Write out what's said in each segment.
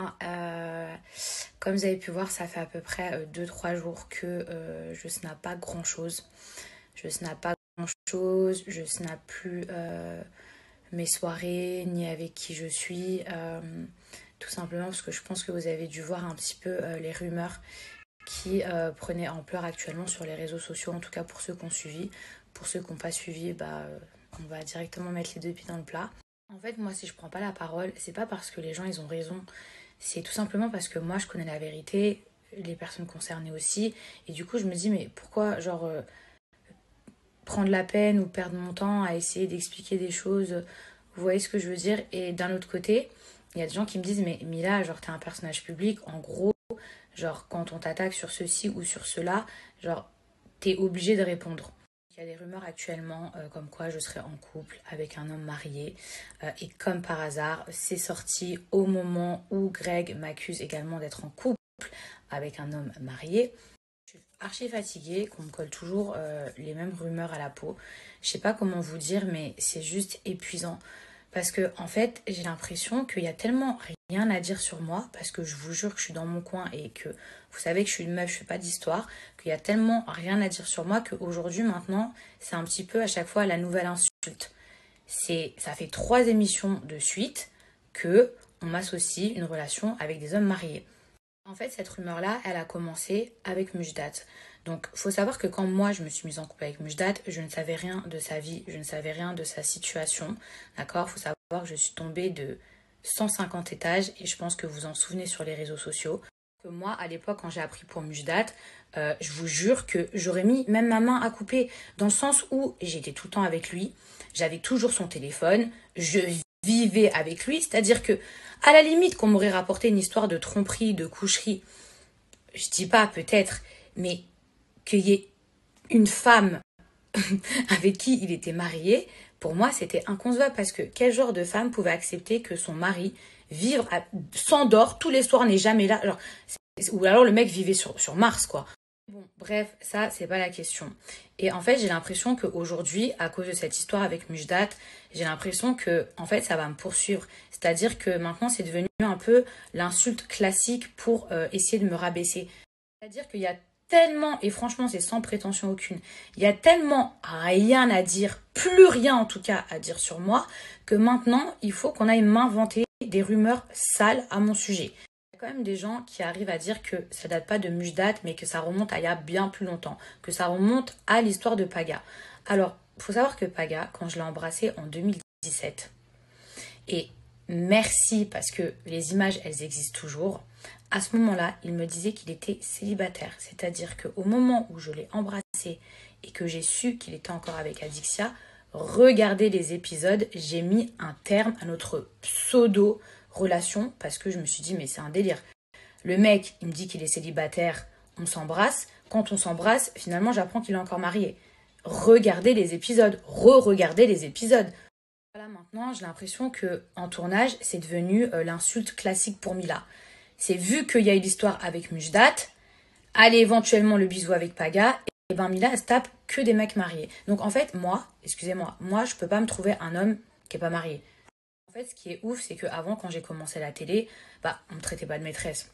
Euh, Comme vous avez pu voir, ça fait à peu près 2-3 jours que je snap pas grand chose. Je snap pas grand chose, je snap plus mes soirées ni avec qui je suis. Tout simplement parce que je pense que vous avez dû voir un petit peu les rumeurs qui prenaient ampleur actuellement sur les réseaux sociaux, en tout cas pour ceux qui ont suivi. Pour ceux qui n'ont pas suivi, on va directement mettre les deux pieds dans le plat. En fait, moi, si je prends pas la parole, c'est pas parce que les gens ils ont raison, c'est tout simplement parce que moi je connais la vérité, les personnes concernées aussi, et du coup je me dis mais pourquoi prendre la peine ou perdre mon temps à essayer d'expliquer des choses, vous voyez ce que je veux dire. Et d'un autre côté, il y a des gens qui me disent mais Mila, genre t'es un personnage public, en gros, genre quand on t'attaque sur ceci ou sur cela, genre t'es obligé de répondre. Il y a des rumeurs actuellement comme quoi je serais en couple avec un homme marié. Et comme par hasard, c'est sorti au moment où Greg m'accuse également d'être en couple avec un homme marié. Je suis archi fatiguée, qu'on me colle toujours les mêmes rumeurs à la peau. Je sais pas comment vous dire, mais c'est juste épuisant. Parce que en fait, j'ai l'impression qu'il y a tellement rien à dire sur moi, parce que je vous jure que je suis dans mon coin et que vous savez que je suis une meuf, je fais pas d'histoire, qu'il y a tellement rien à dire sur moi qu'aujourd'hui, maintenant, c'est un petit peu à chaque fois la nouvelle insulte. Ça fait 3 émissions de suite que on m'associe une relation avec des hommes mariés. En fait, cette rumeur-là, elle a commencé avec Mujdat. Donc, faut savoir que quand moi, je me suis mise en couple avec Mujdat, je ne savais rien de sa vie, je ne savais rien de sa situation. D'accord. Faut savoir que je suis tombée de 150 étages et je pense que vous en souvenez sur les réseaux sociaux. Que moi, à l'époque, quand j'ai appris pour Mujdat, je vous jure que j'aurais mis même ma main à couper dans le sens où j'étais tout le temps avec lui, j'avais toujours son téléphone, je vivais avec lui, c'est-à-dire que à la limite qu'on m'aurait rapporté une histoire de tromperie, de coucherie, je dis pas peut-être, mais qu'il y ait une femme avec qui il était marié, pour moi c'était inconcevable parce que quel genre de femme pouvait accepter que son mari s'endort tous les soirs, n'est jamais là, genre, ou alors le mec vivait sur Mars quoi. Bon, bref, ça, c'est pas la question. Et en fait, j'ai l'impression qu'aujourd'hui, à cause de cette histoire avec Mujdat, j'ai l'impression que, en fait, ça va me poursuivre. C'est-à-dire que maintenant, c'est devenu un peu l'insulte classique pour essayer de me rabaisser. C'est-à-dire qu'il y a tellement, et franchement, c'est sans prétention aucune, il y a tellement rien à dire, plus rien en tout cas à dire sur moi, que maintenant, il faut qu'on aille m'inventer des rumeurs sales à mon sujet. Il y a quand même des gens qui arrivent à dire que ça date pas de Mujdat, mais que ça remonte à il y a bien plus longtemps, que ça remonte à l'histoire de Paga. Alors, il faut savoir que Paga, quand je l'ai embrassé en 2017, et merci parce que les images, elles existent toujours. À ce moment-là, il me disait qu'il était célibataire. C'est-à-dire qu'au moment où je l'ai embrassé et que j'ai su qu'il était encore avec Adixia, regardez les épisodes, j'ai mis un terme à notre pseudo-relation parce que je me suis dit, mais c'est un délire. Le mec, il me dit qu'il est célibataire, on s'embrasse. Quand on s'embrasse, finalement, j'apprends qu'il est encore marié. Regardez les épisodes, re-regardez les épisodes. Voilà, maintenant, j'ai l'impression que en tournage, c'est devenu l'insulte classique pour Mila. C'est vu qu'il y a eu l'histoire avec Mujdat, allez éventuellement le bisou avec Paga, et ben Mila, elle se tape que des mecs mariés. Donc en fait, moi, excusez-moi, moi, je peux pas me trouver un homme qui est pas marié. En fait, ce qui est ouf, c'est qu'avant, quand j'ai commencé la télé, on me traitait pas de maîtresse,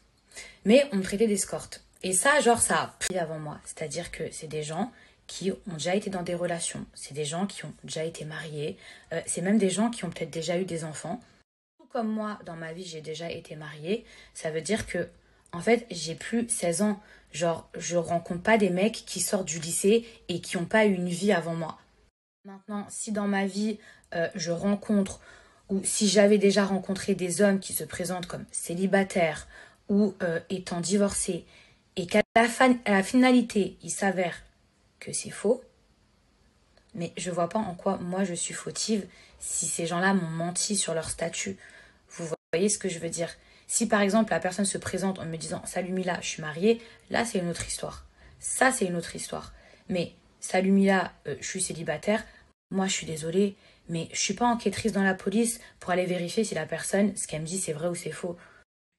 mais on me traitait d'escorte. Et ça, genre, ça a pris avant moi. C'est-à-dire que c'est des gens qui ont déjà été dans des relations. C'est des gens qui ont déjà été mariés. C'est même des gens qui ont peut-être déjà eu des enfants. Tout comme moi, dans ma vie, j'ai déjà été mariée. Ça veut dire que, en fait, j'ai plus 16 ans. Genre, je rencontre pas des mecs qui sortent du lycée et qui n'ont pas eu une vie avant moi. Maintenant, si dans ma vie, je rencontre, ou si j'avais déjà rencontré des hommes qui se présentent comme célibataires ou étant divorcés, et qu'à la finalité, il s'avère que c'est faux, mais je vois pas en quoi moi je suis fautive si ces gens-là m'ont menti sur leur statut. Vous voyez ce que je veux dire? Si par exemple la personne se présente en me disant «Salut Mila, je suis mariée», là c'est une autre histoire. Ça c'est une autre histoire. Mais «Salut Mila, je suis célibataire», moi je suis désolée, mais je suis pas enquêtrice dans la police pour aller vérifier si la personne, ce qu'elle me dit, c'est vrai ou c'est faux.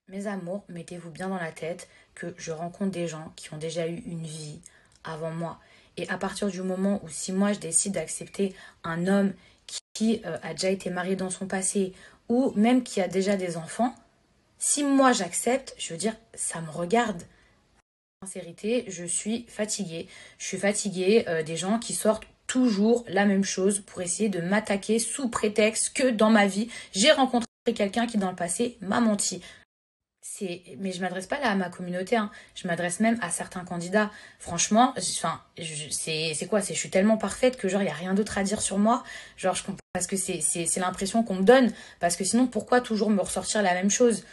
Mes amours, mettez-vous bien dans la tête que je rencontre des gens qui ont déjà eu une vie avant moi. Et à partir du moment où si moi je décide d'accepter un homme qui a déjà été marié dans son passé ou même qui a déjà des enfants, Si moi j'accepte, je veux dire, ça me regarde. En sincérité, je suis fatiguée. Je suis fatiguée des gens qui sortent toujours la même chose pour essayer de m'attaquer sous prétexte que dans ma vie, j'ai rencontré quelqu'un qui dans le passé m'a menti. Mais je m'adresse pas là à ma communauté, hein. Je m'adresse même à certains candidats. Franchement, c'est quoi? Je suis tellement parfaite que genre, il y a rien d'autre à dire sur moi. Genre, je comprends, parce que c'est l'impression qu'on me donne. Parce que sinon, pourquoi toujours me ressortir la même chose?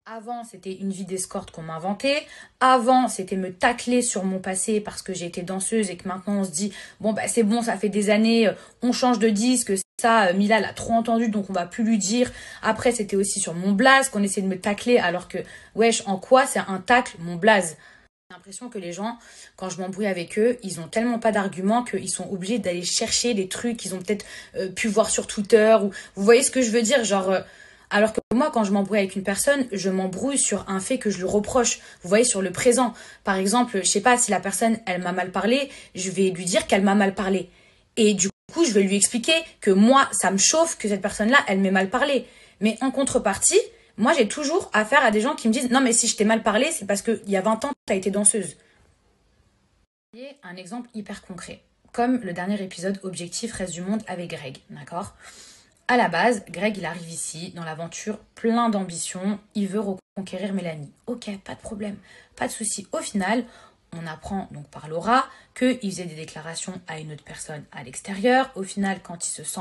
Avant, c'était une vie d'escorte qu'on m'inventait. Avant, c'était me tacler sur mon passé parce que j'ai été danseuse et que maintenant on se dit, bon, bah, c'est bon, ça fait des années, on change de disque, ça, Mila l'a trop entendu, donc on va plus lui dire. Après, c'était aussi sur mon blaze qu'on essaie de me tacler alors que, wesh, en quoi c'est un tacle, mon blaze? J'ai l'impression que les gens, quand je m'embrouille avec eux, ils ont tellement pas d'arguments qu'ils sont obligés d'aller chercher des trucs qu'ils ont peut-être pu voir sur Twitter. Ou vous voyez ce que je veux dire, genre. Alors que moi, quand je m'embrouille avec une personne, je m'embrouille sur un fait que je lui reproche. Vous voyez, sur le présent. Par exemple, je sais pas, si la personne, elle m'a mal parlé, je vais lui dire qu'elle m'a mal parlé. Et du coup, je vais lui expliquer que moi, ça me chauffe que cette personne-là, elle m'ait mal parlé. Mais en contrepartie, moi, j'ai toujours affaire à des gens qui me disent non, mais si je t'ai mal parlé, c'est parce qu'il y a 20 ans, t'as été danseuse. Et un exemple hyper concret. Comme le dernier épisode Objectif Reste du Monde avec Greg, d'accord? À la base, Greg, il arrive ici, dans l'aventure, plein d'ambition. Il veut reconquérir Mélanie. Ok, pas de problème, pas de souci. Au final, on apprend donc par Laura qu'il faisait des déclarations à une autre personne à l'extérieur. Au final, quand il se sent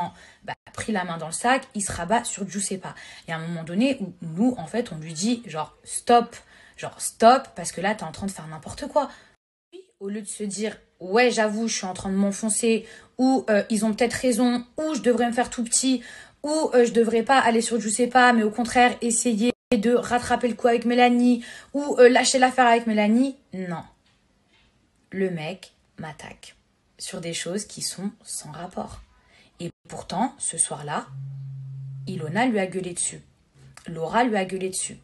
pris la main dans le sac, il se rabat sur Giuseppa. Il y a un moment donné où nous, en fait, on lui dit genre stop, parce que là, t'es en train de faire n'importe quoi. Au lieu de se dire ouais, j'avoue, je suis en train de m'enfoncer, ou ils ont peut-être raison, ou je devrais me faire tout petit, ou je devrais pas aller sur je sais pas, mais au contraire essayer de rattraper le coup avec Mélanie, ou lâcher l'affaire avec Mélanie. Non, le mec m'attaque sur des choses qui sont sans rapport. Et pourtant, ce soir-là, Ilona lui a gueulé dessus. Laura lui a gueulé dessus.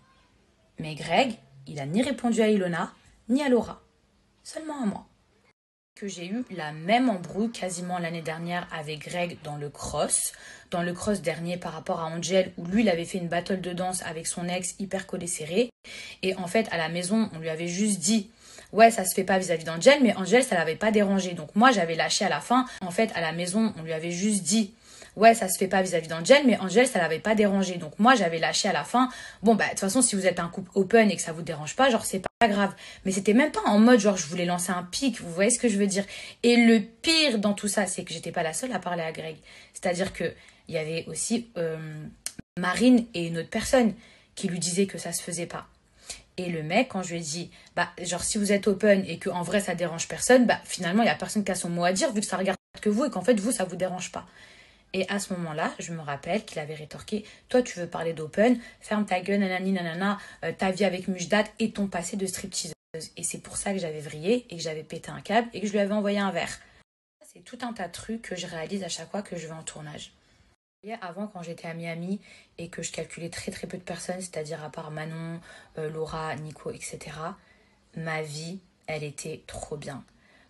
Mais Greg, il a ni répondu à Ilona, ni à Laura. Seulement à moi. Que j'ai eu la même embrouille quasiment l'année dernière avec Greg dans le cross. Dans le cross dernier par rapport à Angel, où lui, il avait fait une battle de danse avec son ex hyper collé serré. Et en fait, à la maison, on lui avait juste dit ouais, ça se fait pas vis-à-vis d'Angel, mais Angel, ça l'avait pas dérangé. Donc moi, j'avais lâché à la fin. En fait, à la maison, on lui avait juste dit ouais, ça se fait pas vis-à-vis d'Angel, mais Angel, ça l'avait pas dérangé. Donc moi, j'avais lâché à la fin. Bon, bah, de toute façon, si vous êtes un couple open et que ça vous dérange pas, genre, c'est pas grave. Mais c'était même pas en mode, genre, je voulais lancer un pic, vous voyez ce que je veux dire. Et le pire dans tout ça, c'est que j'étais pas la seule à parler à Greg. C'est-à-dire que il y avait aussi Marine et une autre personne qui lui disaient que ça se faisait pas. Et le mec, quand je lui ai dit, bah, genre, si vous êtes open et qu'en vrai ça dérange personne, bah, finalement, il y a personne qui a son mot à dire vu que ça regarde que vous et qu'en fait, vous, ça vous dérange pas. Et à ce moment-là, je me rappelle qu'il avait rétorqué toi, tu veux parler d'open, ferme ta gueule, nanani, nanana, ta vie avec Mujdat et ton passé de stripteaseuse. Et c'est pour ça que j'avais vrillé et que j'avais pété un câble et que je lui avais envoyé un verre. C'est tout un tas de trucs que je réalise à chaque fois que je vais en tournage. Et avant, quand j'étais à Miami et que je calculais très très peu de personnes, c'est-à-dire à part Manon, Laura, Nico, etc., ma vie, elle était trop bien.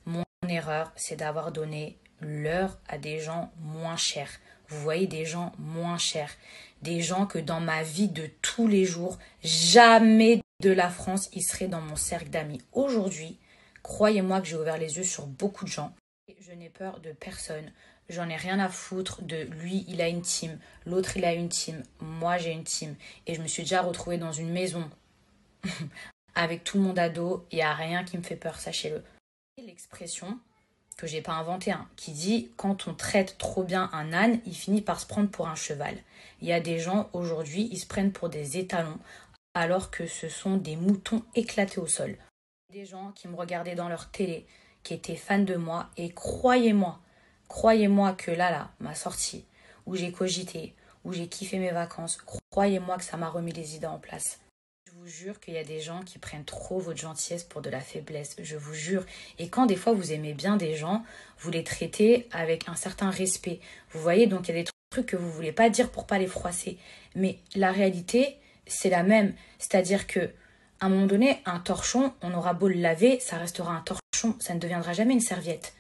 Mon erreur, c'est d'avoir donné l'heure à des gens moins chers. Vous voyez, des gens moins chers. Des gens que dans ma vie de tous les jours, jamais de la France, ils seraient dans mon cercle d'amis. Aujourd'hui, croyez-moi que j'ai ouvert les yeux sur beaucoup de gens. Je n'ai peur de personne. J'en ai rien à foutre de lui, il a une team, l'autre, il a une team, moi, j'ai une team. Et je me suis déjà retrouvée dans une maison avec tout le monde à dos. Il n'y a rien qui me fait peur, sachez-le. L'expression que j'ai pas inventée, hein, qui dit quand on traite trop bien un âne, il finit par se prendre pour un cheval. Il y a des gens aujourd'hui, ils se prennent pour des étalons alors que ce sont des moutons éclatés au sol. Des gens qui me regardaient dans leur télé, qui étaient fans de moi et croyez-moi que là, ma sortie, où j'ai cogité, où j'ai kiffé mes vacances, croyez-moi que ça m'a remis les idées en place. Je vous jure qu'il y a des gens qui prennent trop votre gentillesse pour de la faiblesse, je vous jure. Et quand des fois vous aimez bien des gens, vous les traitez avec un certain respect. Vous voyez, donc il y a des trucs que vous voulez pas dire pour pas les froisser. Mais la réalité, c'est la même. C'est-à-dire que à un moment donné, un torchon, on aura beau le laver, ça restera un torchon, ça ne deviendra jamais une serviette.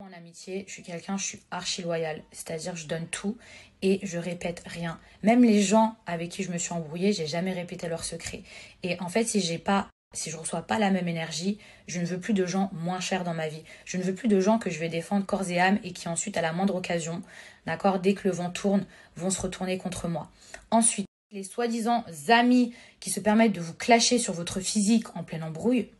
En amitié, je suis archi loyale, c'est-à-dire je donne tout et je répète rien. Même les gens avec qui je me suis embrouillée, j'ai jamais répété leurs secrets. Et en fait, si je reçois pas la même énergie, je ne veux plus de gens moins chers dans ma vie. Je ne veux plus de gens que je vais défendre corps et âme et qui ensuite, à la moindre occasion, d'accord, dès que le vent tourne, vont se retourner contre moi. Ensuite, les soi-disant amis qui se permettent de vous clasher sur votre physique en pleine embrouille,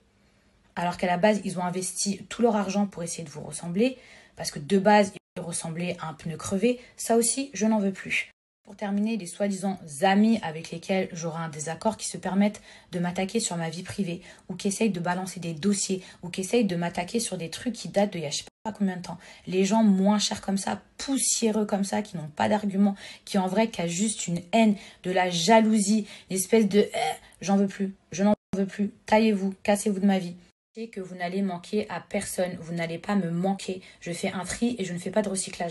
alors qu'à la base, ils ont investi tout leur argent pour essayer de vous ressembler, parce que de base, ils ressemblaient à un pneu crevé, ça aussi, je n'en veux plus. Pour terminer, les soi-disant amis avec lesquels j'aurai un désaccord qui se permettent de m'attaquer sur ma vie privée, ou qui essayent de balancer des dossiers, ou qui essayent de m'attaquer sur des trucs qui datent de il y a je sais pas combien de temps. Les gens moins chers comme ça, poussiéreux comme ça, qui n'ont pas d'arguments, qui en vrai qui a juste une haine, de la jalousie, une espèce de j'en veux plus, je n'en veux plus, taillez-vous, cassez-vous de ma vie. Que vous n'allez manquer à personne, vous n'allez pas me manquer. Je fais un tri et je ne fais pas de recyclage.